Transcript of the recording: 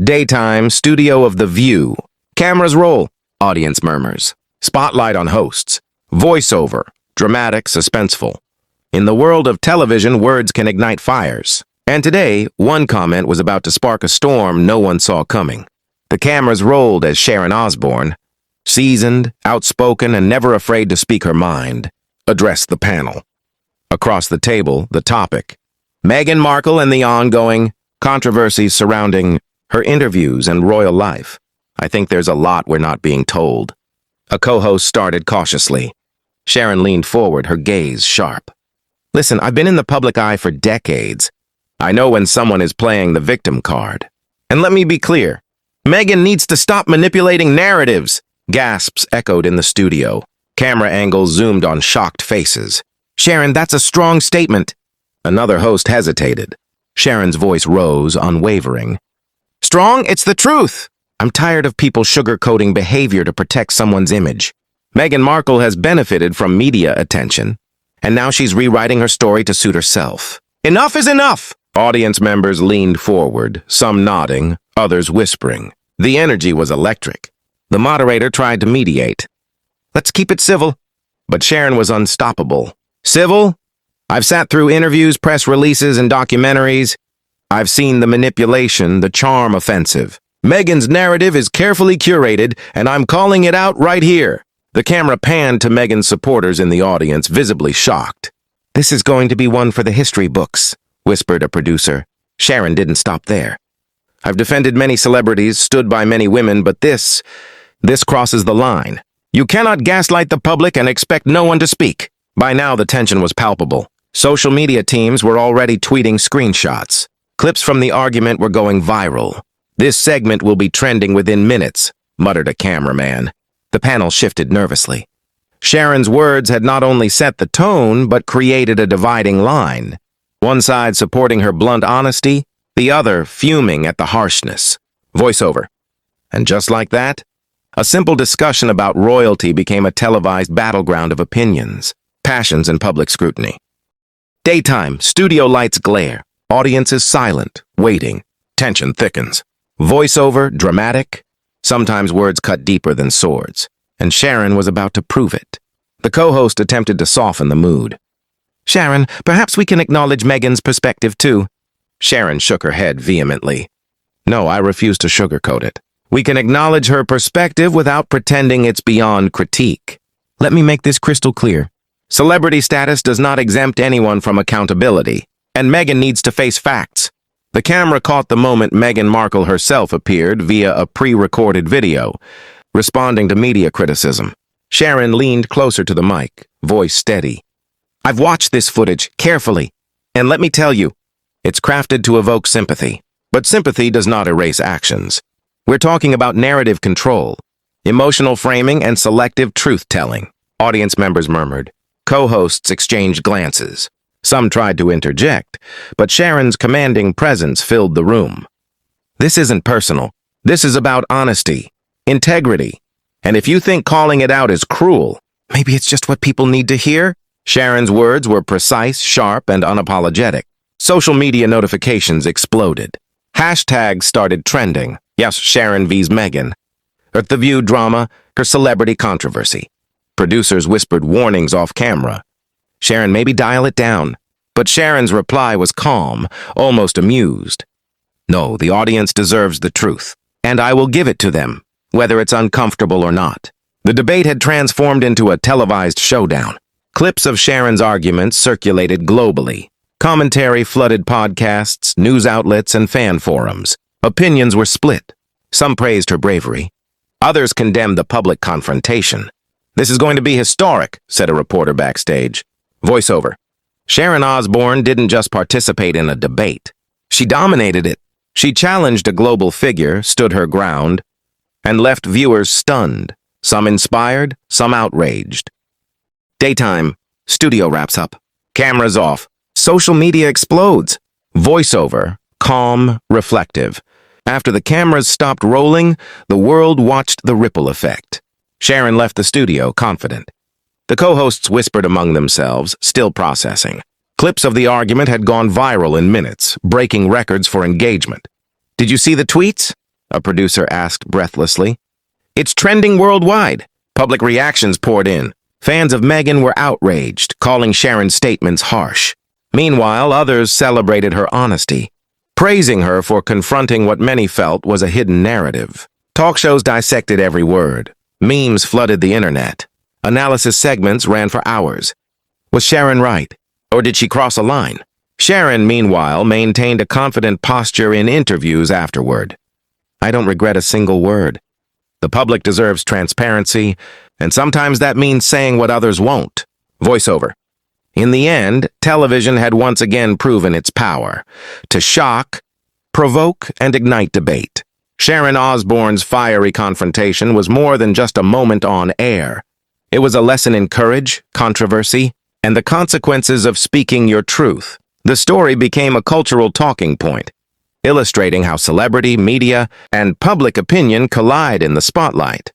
Daytime, studio of The View. Cameras roll, audience murmurs. Spotlight on hosts. Voiceover, dramatic, suspenseful. In the world of television, words can ignite fires. And today, one comment was about to spark a storm no one saw coming. The cameras rolled as Sharon Osbourne, seasoned, outspoken, and never afraid to speak her mind, addressed the panel. Across the table, the topic: Meghan Markle and the ongoing controversies surrounding her interviews and royal life. I think there's a lot we're not being told. A co-host started cautiously. Sharon leaned forward, her gaze sharp. Listen, I've been in the public eye for decades. I know when someone is playing the victim card. And let me be clear, Meghan needs to stop manipulating narratives. Gasps echoed in the studio. Camera angles zoomed on shocked faces. Sharon, that's a strong statement. Another host hesitated. Sharon's voice rose, unwavering. Strong? It's the truth. I'm tired of people sugarcoating behavior to protect someone's image. Meghan Markle has benefited from media attention, and now she's rewriting her story to suit herself. Enough is enough! Audience members leaned forward, some nodding, others whispering. The energy was electric. The moderator tried to mediate. Let's keep it civil. But Sharon was unstoppable. Civil? I've sat through interviews, press releases, and documentaries. I've seen the manipulation, the charm offensive. Meghan's narrative is carefully curated, and I'm calling it out right here. The camera panned to Meghan's supporters in the audience, visibly shocked. This is going to be one for the history books, whispered a producer. Sharon didn't stop there. I've defended many celebrities, stood by many women, but this crosses the line. You cannot gaslight the public and expect no one to speak. By now, the tension was palpable. Social media teams were already tweeting screenshots. Clips from the argument were going viral. This segment will be trending within minutes, muttered a cameraman. The panel shifted nervously. Sharon's words had not only set the tone, but created a dividing line. One side supporting her blunt honesty, the other fuming at the harshness. Voiceover. And just like that, a simple discussion about royalty became a televised battleground of opinions, passions, and public scrutiny. Daytime, studio lights glare. Audience is silent, waiting. Tension thickens. Voiceover, dramatic. Sometimes words cut deeper than swords. And Sharon was about to prove it. The co-host attempted to soften the mood. Sharon, perhaps we can acknowledge Meghan's perspective too. Sharon shook her head vehemently. No, I refuse to sugarcoat it. We can acknowledge her perspective without pretending it's beyond critique. Let me make this crystal clear. Celebrity status does not exempt anyone from accountability, and Meghan needs to face facts. The camera caught the moment Meghan Markle herself appeared via a pre-recorded video, responding to media criticism. Sharon leaned closer to the mic, voice steady. I've watched this footage carefully, and let me tell you, it's crafted to evoke sympathy. But sympathy does not erase actions. We're talking about narrative control, emotional framing, and selective truth-telling. Audience members murmured. Co-hosts exchanged glances. Some tried to interject, but Sharon's commanding presence filled the room. This isn't personal. This is about honesty, integrity. And if you think calling it out is cruel, maybe it's just what people need to hear. Sharon's words were precise, sharp, and unapologetic. Social media notifications exploded. Hashtags started trending. Yes, Sharon vs. Meghan. At The View drama, her celebrity controversy. Producers whispered warnings off camera. Sharon, maybe dial it down. But Sharon's reply was calm, almost amused. No, the audience deserves the truth, and I will give it to them, whether it's uncomfortable or not. The debate had transformed into a televised showdown. Clips of Sharon's arguments circulated globally. Commentary flooded podcasts, news outlets, and fan forums. Opinions were split. Some praised her bravery. Others condemned the public confrontation. This is going to be historic, said a reporter backstage. Voiceover. Sharon Osbourne didn't just participate in a debate. She dominated it. She challenged a global figure, stood her ground, and left viewers stunned, some inspired, some outraged. Daytime. Studio wraps up. Cameras off. Social media explodes. Voiceover. Calm, reflective. After the cameras stopped rolling, the world watched the ripple effect. Sharon left the studio confident. The co-hosts whispered among themselves, still processing. Clips of the argument had gone viral in minutes, breaking records for engagement. Did you see the tweets? a producer asked breathlessly. It's trending worldwide. Public reactions poured in. Fans of Meghan were outraged, calling Sharon's statements harsh. Meanwhile, others celebrated her honesty, praising her for confronting what many felt was a hidden narrative. Talk shows dissected every word. Memes flooded the internet. Analysis segments ran for hours. Was Sharon right? Or did she cross a line? Sharon, meanwhile, maintained a confident posture in interviews afterward. I don't regret a single word. The public deserves transparency, and sometimes that means saying what others won't. Voiceover. In the end, television had once again proven its power to shock, provoke, and ignite debate. Sharon Osbourne's fiery confrontation was more than just a moment on air. It was a lesson in courage, controversy, and the consequences of speaking your truth. The story became a cultural talking point, illustrating how celebrity, media, and public opinion collide in the spotlight.